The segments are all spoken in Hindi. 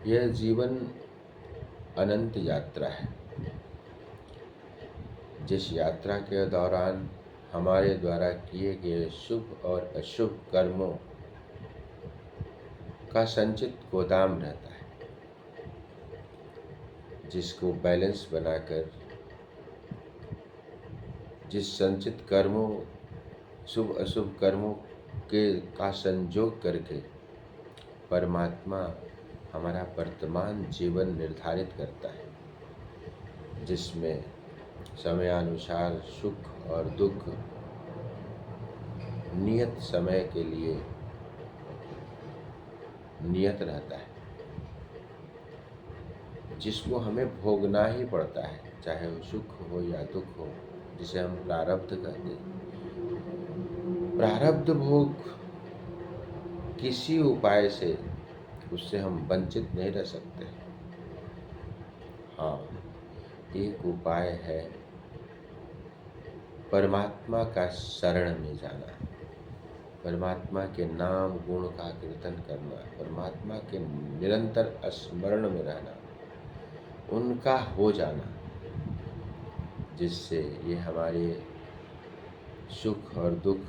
यह जीवन अनंत यात्रा है। जिस यात्रा के दौरान हमारे द्वारा किए गए शुभ और अशुभ कर्मों का संचित गोदाम रहता है, जिसको बैलेंस बनाकर, जिस संचित कर्मों, शुभ अशुभ कर्मों के का संयोग करके परमात्मा हमारा वर्तमान जीवन निर्धारित करता है, जिसमें समयानुसार सुख और दुख नियत समय के लिए नियत रहता है, जिसको हमें भोगना ही पड़ता है, चाहे वो सुख हो या दुख हो, जिसे हम प्रारब्ध कहते हैं। प्रारब्ध भोग किसी उपाय से उससे हम वंचित नहीं रह सकते। हाँ, एक उपाय है परमात्मा का शरण में जाना, परमात्मा के नाम गुण का कीर्तन करना, परमात्मा के निरंतर स्मरण में रहना, उनका हो जाना, जिससे ये हमारे सुख और दुख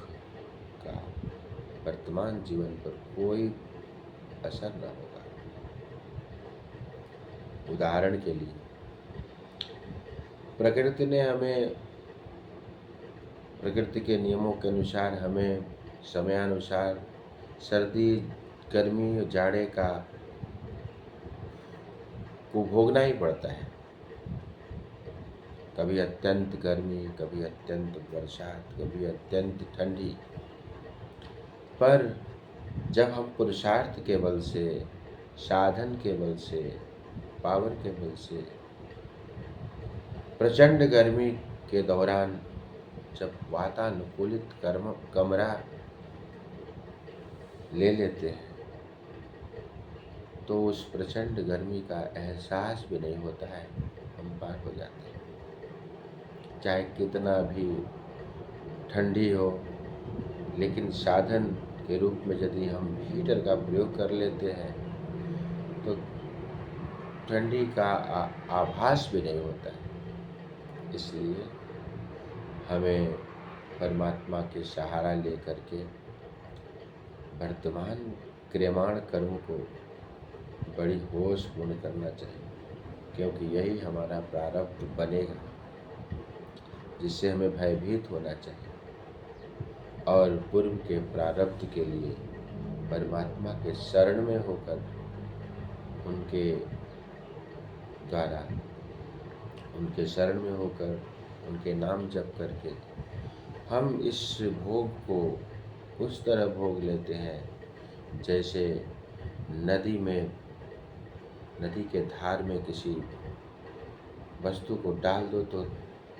का वर्तमान जीवन पर कोई असर न होगा। उदाहरण के लिए, प्रकृति ने हमें, प्रकृति के नियमों के अनुसार हमें समयानुसार सर्दी, गर्मी, जाड़े को भोगना ही पड़ता है। कभी अत्यंत गर्मी, कभी अत्यंत बरसात, कभी अत्यंत ठंडी। पर जब हम पुरुषार्थ के बल से, साधन के बल से, पावर के बल से प्रचंड गर्मी के दौरान जब वातानुकूलित कमरा ले लेते हैं, तो उस प्रचंड गर्मी का एहसास भी नहीं होता है, हम पार हो जाते हैं। चाहे कितना भी ठंडी हो, लेकिन साधन के रूप में यदि हम हीटर का प्रयोग कर लेते हैं तो ठंडी का आभास भी नहीं होता है। इसलिए हमें परमात्मा के सहारा लेकर के वर्तमान क्रियमाण कर्म को बड़ी होशपूर्ण करना चाहिए, क्योंकि यही हमारा प्रारब्ध बनेगा, जिससे हमें भयभीत होना चाहिए और पूर्व के प्रारब्ध के लिए परमात्मा के शरण में होकर उनके द्वारा, उनके शरण में होकर उनके नाम जप करके हम इस भोग को उस तरह भोग लेते हैं जैसे नदी के धार में किसी वस्तु को डाल दो तो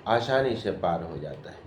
आसानी से पार हो जाता है।